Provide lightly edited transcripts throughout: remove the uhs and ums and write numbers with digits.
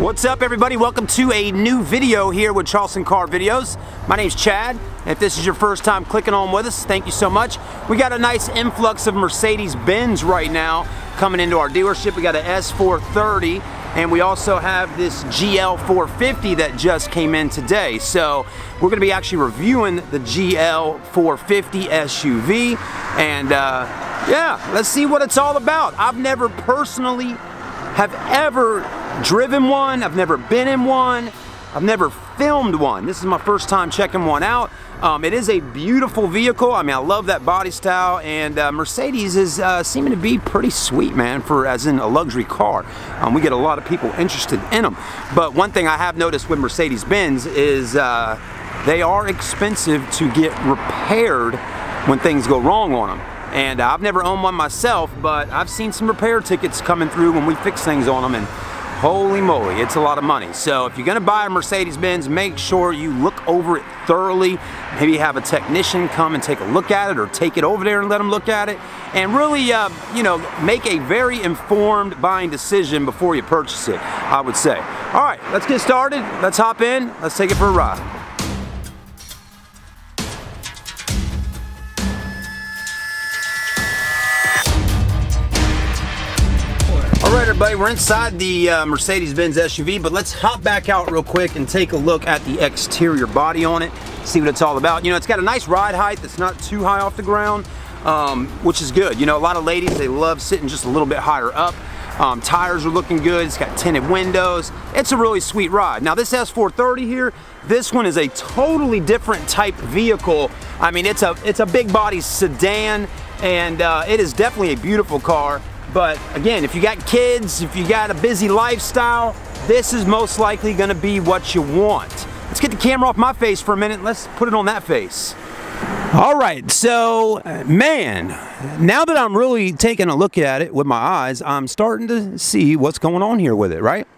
What's up, everybody? Welcome to a new video here with Charleston Car Videos. My name's Chad. If this is your first time clicking on with us, thank you so much. We got a nice influx of Mercedes Benz right now coming into our dealership. We got an S430, and we also have this GL450 that just came in today. So we're going to be actually reviewing the GL450 SUV, and yeah, let's see what it's all about. I've never personally have ever driven one. I've never been in one. I've never filmed one. This is my first time checking one out. It is a beautiful vehicle. I mean, I love that body style, and Mercedes is seeming to be pretty sweet, man, for as in a luxury car. We get a lot of people interested in them. But one thing I have noticed with Mercedes Benz is they are expensive to get repaired when things go wrong on them. And I've never owned one myself, but I've seen some repair tickets coming through when we fix things on them, and holy moly, it's a lot of money. So if you're gonna buy a Mercedes Benz, make sure you look over it thoroughly. Maybe have a technician come and take a look at it, or take it over there and let them look at it, and really, you know, make a very informed buying decision before you purchase it, I would say. All right, let's get started. Let's hop in. Let's take it for a ride. Alright, everybody, we're inside the Mercedes Benz SUV, but let's hop back out real quick and take a look at the exterior body on it, see what it's all about. You know, it's got a nice ride height that's not too high off the ground, which is good. You know, a lot of ladies, they love sitting just a little bit higher up. Tires are looking good. It's got tinted windows. It's a really sweet ride. Now, this S430 here, this one is a totally different type vehicle. I mean, it's a big body sedan, and it is definitely a beautiful car. But again, if you got kids, if you got a busy lifestyle, this is most likely gonna be what you want. Let's get the camera off my face for a minute. Let's put it on that face. All right, so man, now that I'm really taking a look at it with my eyes, I'm starting to see what's going on here with it, right?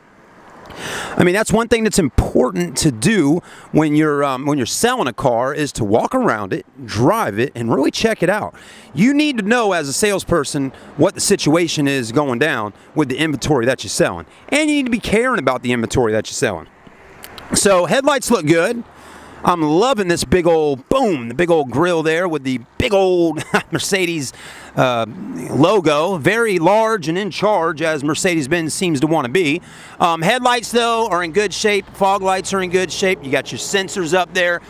I mean, that's one thing that's important to do when you're selling a car, is to walk around it, drive it, and really check it out. You need to know as a salesperson what the situation is going down with the inventory that you're selling, and you need to be caring about the inventory that you're selling. So headlights look good. I'm loving this big old, boom, the big old grill there with the big old Mercedes logo. Very large and in charge, as Mercedes-Benz seems to want to be. Headlights, though, are in good shape. Fog lights are in good shape. You got your sensors up there.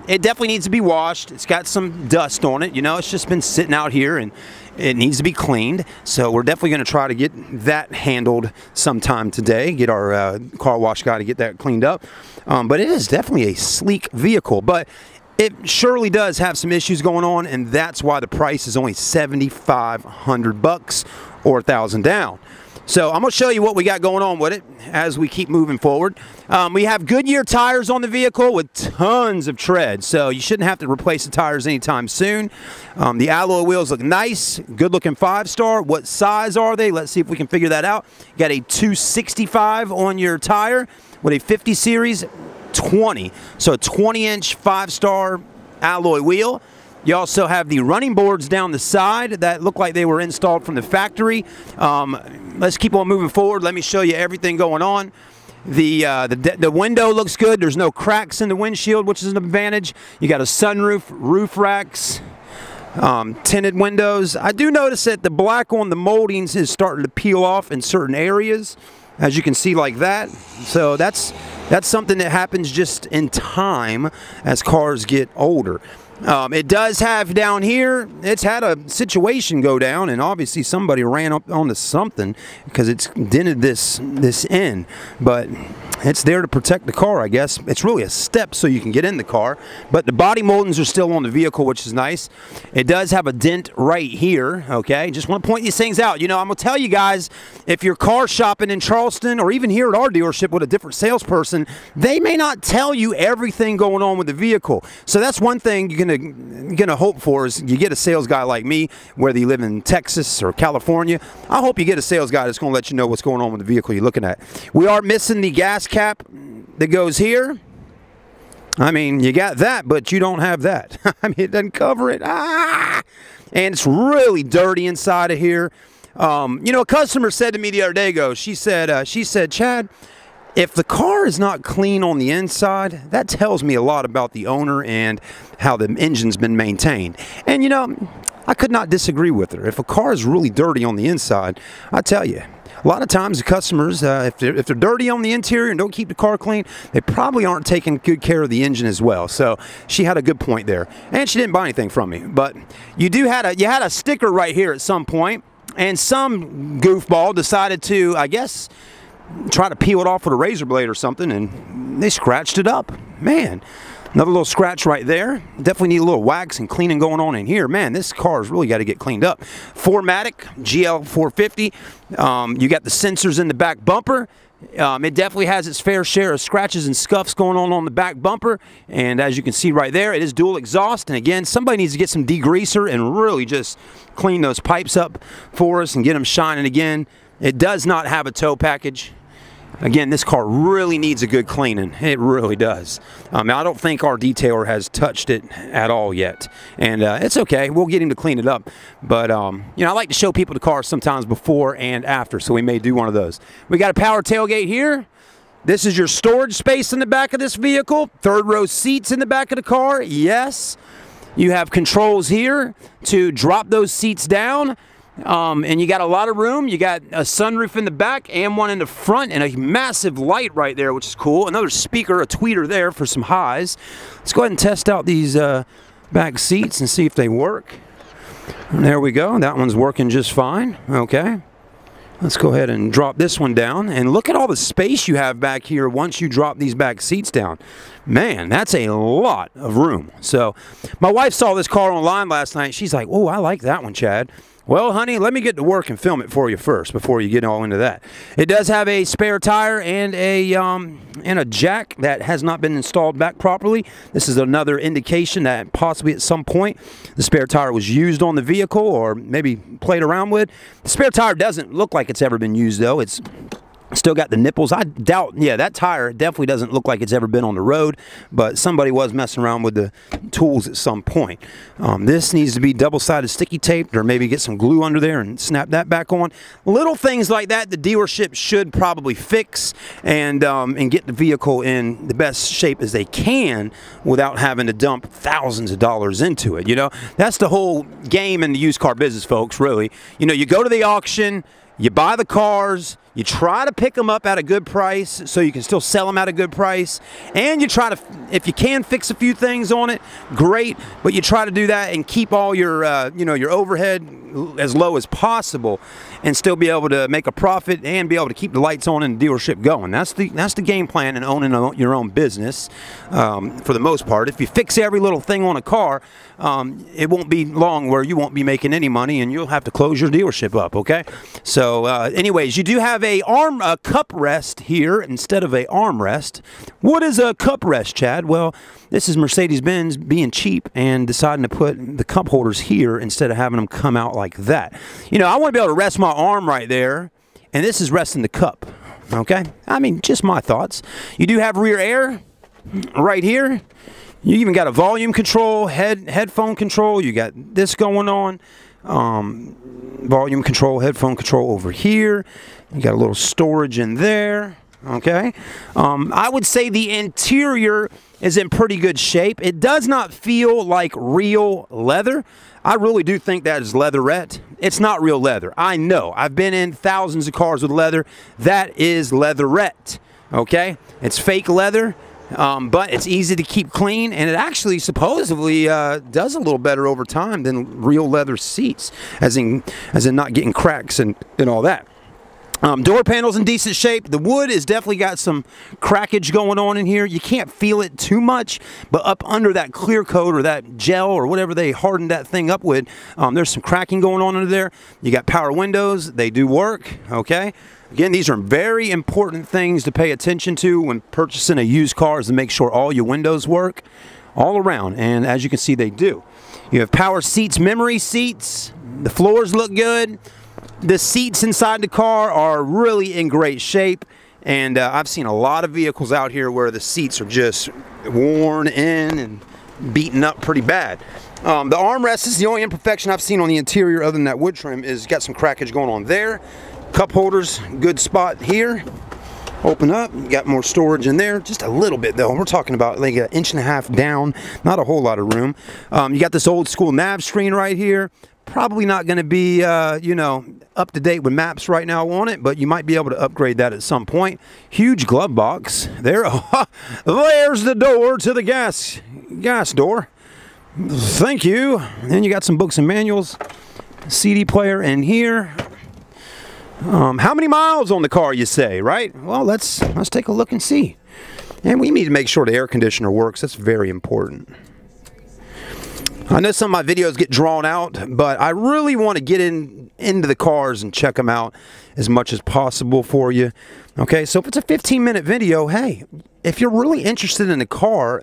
It definitely needs to be washed. It's got some dust on it. You know, it's just been sitting out here, and it needs to be cleaned. So we're definitely going to try to get that handled sometime today. Get our car wash guy to get that cleaned up. But it is definitely a sleek vehicle. But it surely does have some issues going on, and that's why the price is only $7,500 or $1,000 down. So I'm going to show you what we got going on with it as we keep moving forward. We have Goodyear tires on the vehicle with tons of tread, so you shouldn't have to replace the tires anytime soon. The alloy wheels look nice, good looking 5-star. What size are they? Let's see if we can figure that out. You got a 265 on your tire with a 50 series 20. So a 20-inch 5-star alloy wheel. You also have the running boards down the side that look like they were installed from the factory. Let's keep on moving forward. Let me show you everything going on. The window looks good. There's no cracks in the windshield, which is an advantage. You got a sunroof, roof racks, tinted windows. I do notice that the black on the moldings is starting to peel off in certain areas, as you can see, like that. So that's something that happens just in time as cars get older. It does have down here, it's had a situation go down, and obviously somebody ran up onto something because it's dented this in, but it's there to protect the car, I guess. It's really a step so you can get in the car, but the body moldings are still on the vehicle, which is nice. It does have a dent right here, okay? Just want to point these things out. You know, I'm going to tell you guys, if you're car shopping in Charleston or even here at our dealership with a different salesperson, they may not tell you everything going on with the vehicle. So that's one thing you're gonna hope for, is you get a sales guy like me, whether you live in Texas or California. I hope you get a sales guy that's going to let you know what's going on with the vehicle you're looking at. We are missing the gas cap that goes here. I mean, you got that, but you don't have that. I mean, it doesn't cover it. And it's really dirty inside of here. You know, a customer said to me the other day, she said, Chad, if the car is not clean on the inside, that tells me a lot about the owner and how the engine's been maintained. And you know, I could not disagree with her. If a car is really dirty on the inside, I tell you, a lot of times the customers, if they're dirty on the interior and don't keep the car clean, they probably aren't taking good care of the engine as well. So she had a good point there, and she didn't buy anything from me. But you had a sticker right here at some point, and some goofball decided to, I guess, try to peel it off with a razor blade or something, and they scratched it up. Man. Another little scratch right there. Definitely need a little wax and cleaning going on in here. Man, this car's really got to get cleaned up. 4MATIC GL450. You got the sensors in the back bumper. It definitely has its fair share of scratches and scuffs going on the back bumper. And as you can see right there, it is dual exhaust. And again, somebody needs to get some degreaser and really just clean those pipes up for us and get them shining again. It does not have a tow package. Again, this car really needs a good cleaning. It really does. I don't think our detailer has touched it at all yet. And it's okay. We'll get him to clean it up. But, you know, I like to show people the car sometimes before and after, so we may do one of those. We got a power tailgate here. This is your storage space in the back of this vehicle. Third row seats in the back of the car. Yes. You have controls here to drop those seats down. And you got a lot of room. You got a sunroof in the back and one in the front and a massive light right there, which is cool. Another speaker, a tweeter there for some highs. Let's go ahead and test out these back seats and see if they work. And there we go. That one's working just fine. Okay. Let's go ahead and drop this one down. And look at all the space you have back here once you drop these back seats down. Man, that's a lot of room. So my wife saw this car online last night. She's like, oh, I like that one, Chad. Well, honey, let me get to work and film it for you first before you get all into that. It does have a spare tire and a jack that has not been installed back properly. This is another indication that possibly at some point the spare tire was used on the vehicle or maybe played around with. The spare tire doesn't look like it's ever been used, though. It's still got the nipples. I doubt, yeah, that tire definitely doesn't look like it's ever been on the road, but somebody was messing around with the tools at some point. This needs to be double-sided sticky taped or maybe get some glue under there and snap that back on. Little things like that the dealership should probably fix and get the vehicle in the best shape as they can without having to dump thousands of dollars into it. You know, that's the whole game in the used car business, folks, really. You know, you go to the auction, you buy the cars, you try to pick them up at a good price so you can still sell them at a good price, and you try to, if you can fix a few things on it, great, but you try to do that and keep all your, you know, your overhead as low as possible and still be able to make a profit and be able to keep the lights on and the dealership going. That's the game plan in owning your own business for the most part. If you fix every little thing on a car, it won't be long where you won't be making any money and you'll have to close your dealership up, okay? So anyways, you do have a cup rest here instead of a armrest. What is a cup rest, Chad? Well, this is Mercedes Benz being cheap and deciding to put the cup holders here instead of having them come out like that. You know, I want to be able to rest my arm right there, and this is resting the cup, okay? I mean, just my thoughts. You do have rear air right here. You even got a volume control, headphone control. You got this going on. Volume control, headphone control over here. You got a little storage in there. Okay. I would say the interior is in pretty good shape. It does not feel like real leather. I really do think that is leatherette. It's not real leather. I know. I've been in thousands of cars with leather. That is leatherette. Okay. It's fake leather. But it's easy to keep clean, and it actually supposedly does a little better over time than real leather seats, as in not getting cracks and all that. Door panels in decent shape. The wood has definitely got some crackage going on in here. You can't feel it too much, but up under that clear coat or that gel or whatever they hardened that thing up with, there's some cracking going on under there. You got power windows. They do work, okay? Again, these are very important things to pay attention to when purchasing a used car, is to make sure all your windows work all around, and as you can see, they do. You have power seats, memory seats. The floors look good. The seats inside the car are really in great shape, and I've seen a lot of vehicles out here where the seats are just worn in and beaten up pretty bad. The armrest is the only imperfection I've seen on the interior other than that wood trim. Is got some crackage going on there. Cup holders, good spot here. Open up, got more storage in there, just a little bit though. We're talking about like 1.5 inches down, not a whole lot of room. You got this old school nav screen right here. Probably not going to be, you know, up to date with maps right now on it, but you might be able to upgrade that at some point. Huge glove box. There, there's the door to the gas door. Thank you. And then you got some books and manuals, CD player in here. How many miles on the car, you say, right? Well, let's take a look and see. And we need to make sure the air conditioner works. That's very important. I know some of my videos get drawn out, but I really want to get into the cars and check them out as much as possible for you. Okay, so if it's a 15-minute video, hey, if you're really interested in a car,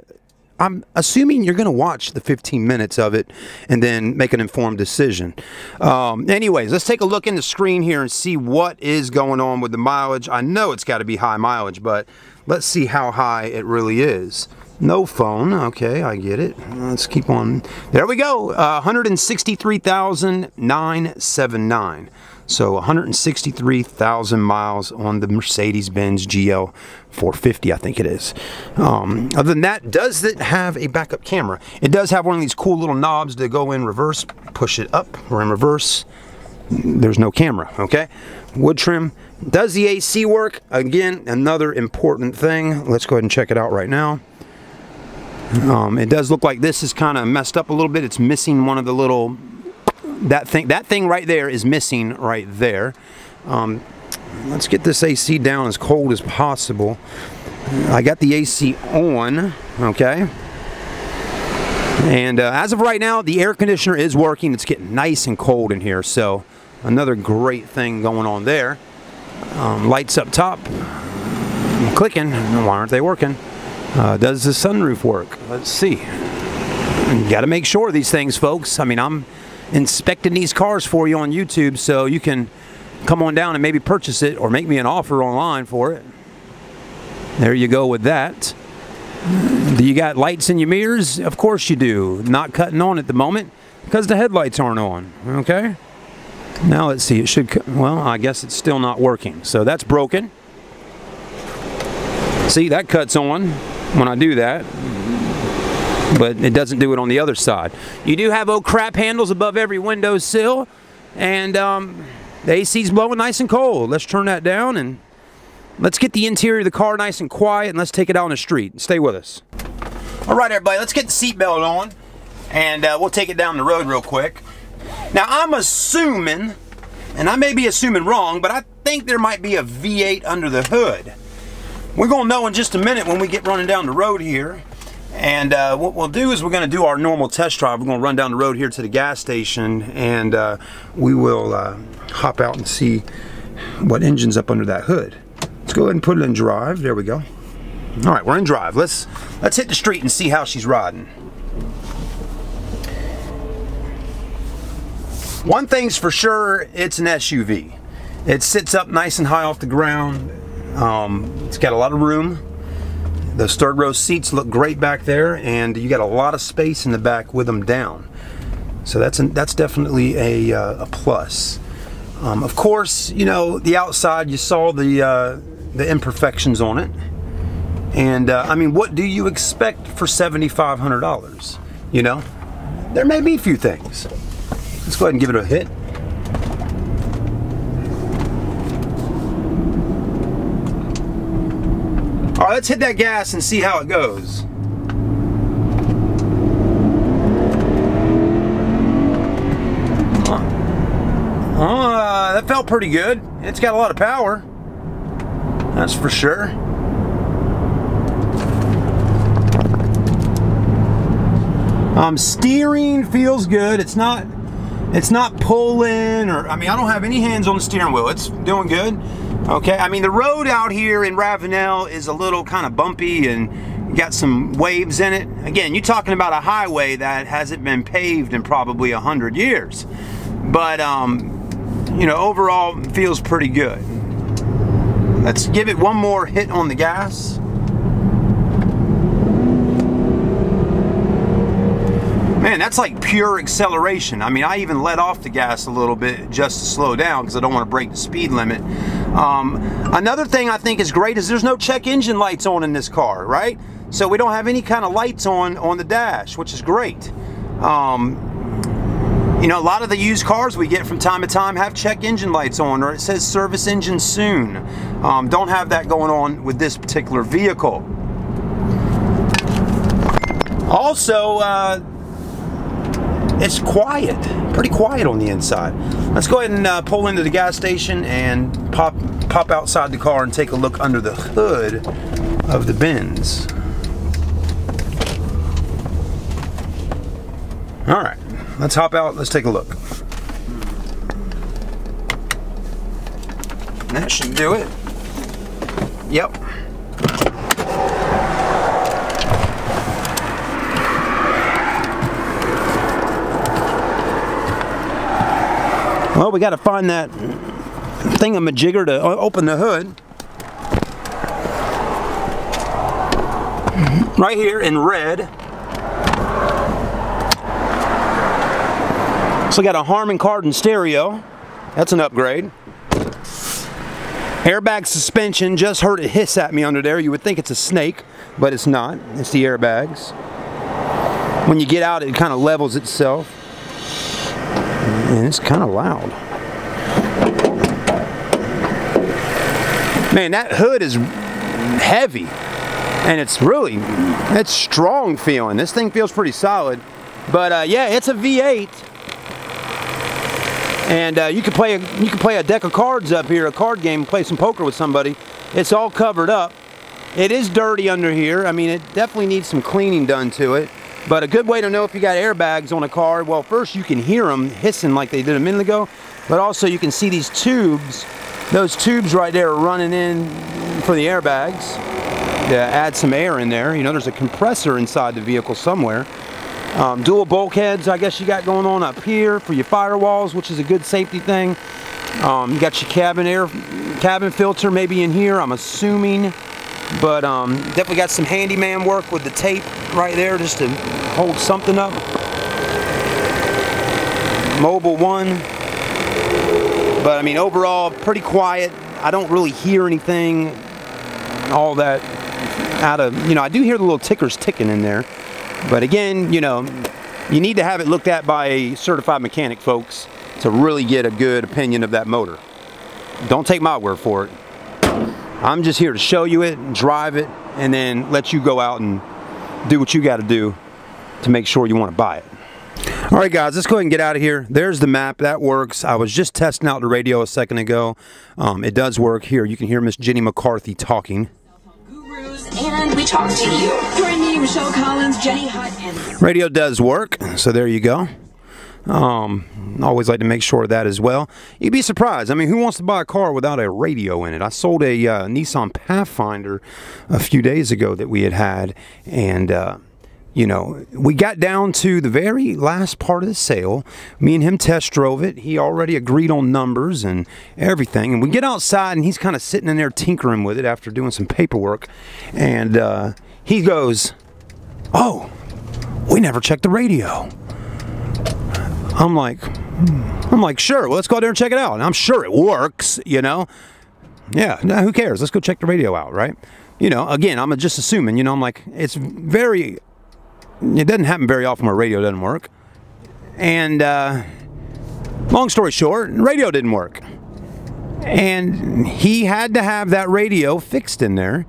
I'm assuming you're going to watch the 15 minutes of it and then make an informed decision. Anyways, let's take a look in the screen here and see what is going on with the mileage. I know it's got to be high mileage, but let's see how high it really is. No phone. Okay, I get it. Let's keep on. There we go. 163,979. So 163,000 miles on the Mercedes Benz GL450, I think it is. Other than that, does it have a backup camera? It does have one of these cool little knobs to go in reverse. Push it up or in reverse. There's no camera, okay? Wood trim. Does the AC work? Again, another important thing. Let's go ahead and check it out right now. It does look like this is kind of messed up a little bit. It's missing one of the little... That thing right there is missing right there. Let's get this AC down as cold as possible. I got the AC on, okay? And as of right now, the air conditioner is working. It's getting nice and cold in here, so another great thing going on there. Lights up top. I'm clicking. Why aren't they working? Does the sunroof work? Let's see. You got to make sure of these things, folks. I mean, I'm inspecting these cars for you on YouTube, so you can come on down and maybe purchase it or make me an offer online for it. There you go with that. Do you got lights in your mirrors? Of course you do. Not cutting on at the moment because the headlights aren't on. Okay. Now let's see. It should. Well, I guess it's still not working. So that's broken. See, that cuts on when I do that, but it doesn't do it on the other side. You do have oh crap handles above every window sill, and the AC's blowing nice and cold. Let's turn that down and let's get the interior of the car nice and quiet, and let's take it out on the street. Stay with us. All right, everybody, let's get the seatbelt on, and we'll take it down the road real quick. Now, I'm assuming, and I may be assuming wrong, but I think there might be a V8 under the hood. We're going to know in just a minute when we get running down the road here. And what we'll do is we're going to do our normal test drive. We're going to run down the road here to the gas station, and we will hop out and see what engine's up under that hood. Let's go ahead and put it in drive. There we go. All right, we're in drive. Let's hit the street and see how she's riding. One thing's for sure, it's an SUV. It sits up nice and high off the ground. It's got a lot of room. Those third row seats look great back there, and you got a lot of space in the back with them down. So that's definitely a plus. Of course, you know, the outside, you saw the imperfections on it. And I mean, what do you expect for $7,500? You know, there may be a few things. Let's go ahead and give it a hit. All right, let's hit that gas and see how it goes. That felt pretty good. It's got a lot of power. That's for sure. Steering feels good. It's not pulling, or I mean, I don't have any hands on the steering wheel. It's doing good. Okay, I mean, the road out here in Ravenel is a little kind of bumpy and got some waves in it. Again, you're talking about a highway that hasn't been paved in probably 100 years. But, you know, overall, it feels pretty good. Let's give it one more hit on the gas. Man, that's like pure acceleration. I mean, I even let off the gas a little bit just to slow down because I don't want to break the speed limit. Another thing I think is great is there's no check engine lights on in this car, right? So we don't have any kind of lights on the dash, which is great. You know, a lot of the used cars we get from time to time have check engine lights on, or it says service engine soon. Don't have that going on with this particular vehicle. Also, it's quiet, pretty quiet on the inside. Let's go ahead and pull into the gas station and pop outside the car and take a look under the hood of the Benz. All right, let's hop out, let's take a look. That should do it. Yep. Well, we got to find that thingamajigger to open the hood. Right here in red. So we got a Harman Kardon stereo. That's an upgrade. Airbag suspension. Just heard it hiss at me under there. You would think it's a snake, but it's not. It's the airbags. When you get out, it kind of levels itself. And it's kind of loud. Man, that hood is heavy. And it's strong feeling. This thing feels pretty solid. But yeah, it's a V8. And you can play a deck of cards up here, a card game, play some poker with somebody. It's all covered up. It is dirty under here. I mean, it definitely needs some cleaning done to it. But a good way to know if you got airbags on a car, well, first you can hear them hissing like they did a minute ago, but also you can see these tubes. Those tubes right there are running in for the airbags to add some air in there. You know, there's a compressor inside the vehicle somewhere. Dual bulkheads, I guess you got going on up here for your firewalls, which is a good safety thing. You got your cabin filter maybe in here, I'm assuming. But definitely got some handyman work with the tape right there just to hold something up. Mobile one. But I mean, overall, pretty quiet. I don't really hear anything all that out of, you know, I do hear the little tickers ticking in there. But again, you know, you need to have it looked at by a certified mechanic, folks, to really get a good opinion of that motor. Don't take my word for it. I'm just here to show you it, drive it, and then let you go out and do what you got to do to make sure you want to buy it. All right, guys, let's go ahead and get out of here. There's the map. That works. I was just testing out the radio a second ago. It does work. Here, you can hear Miss Jenny McCarthy talking. And we talk to you. Brandy, Michelle Collins, Jenny Hutt, and... Radio does work, so there you go. Always like to make sure of that as well. You'd be surprised. I mean, who wants to buy a car without a radio in it? I sold a Nissan Pathfinder a few days ago that we had, and you know, we got down to the very last part of the sale. Me and him test drove it. He already agreed on numbers and everything, and we get outside and he's kind of sitting in there tinkering with it after doing some paperwork, and he goes, "Oh, we never checked the radio." I'm like, sure, well, let's go out there and check it out. And I'm sure it works, you know. Yeah, no, who cares? Let's go check the radio out, right? You know, again, I'm just assuming, you know, I'm like, it doesn't happen very often where radio doesn't work. And long story short, radio didn't work. And he had to have that radio fixed in there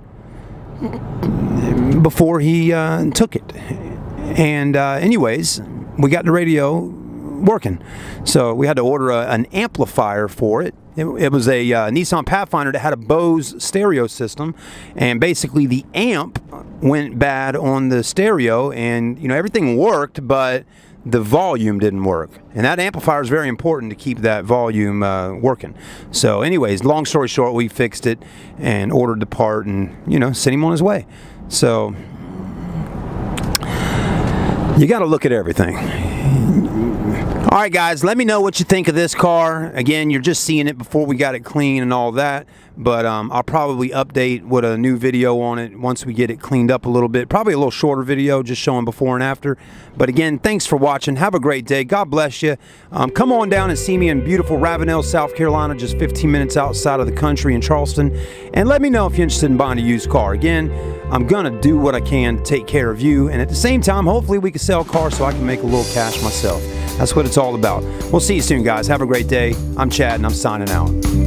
before he took it. And anyways, we got the radio working, so we had to order an amplifier for it. It was a Nissan Pathfinder that had a Bose stereo system, and basically the amp went bad on the stereo, and you know, everything worked, but the volume didn't work, and that amplifier is very important to keep that volume working. So anyways, long story short, we fixed it and ordered the part, and you know, sent him on his way. So you got to look at everything. All right, guys, let me know what you think of this car. Again, you're just seeing it before we got it clean and all that, but I'll probably update with a new video on it once we get it cleaned up a little bit. Probably a little shorter video, just showing before and after. But again, thanks for watching. Have a great day. God bless you. Come on down and see me in beautiful Ravenel, South Carolina, just 15 minutes outside of the country in Charleston. And let me know if you're interested in buying a used car. Again, I'm gonna do what I can to take care of you, and at the same time, hopefully we can sell cars so I can make a little cash myself. That's what it's all about. We'll see you soon, guys. Have a great day. I'm Chad, and I'm signing out.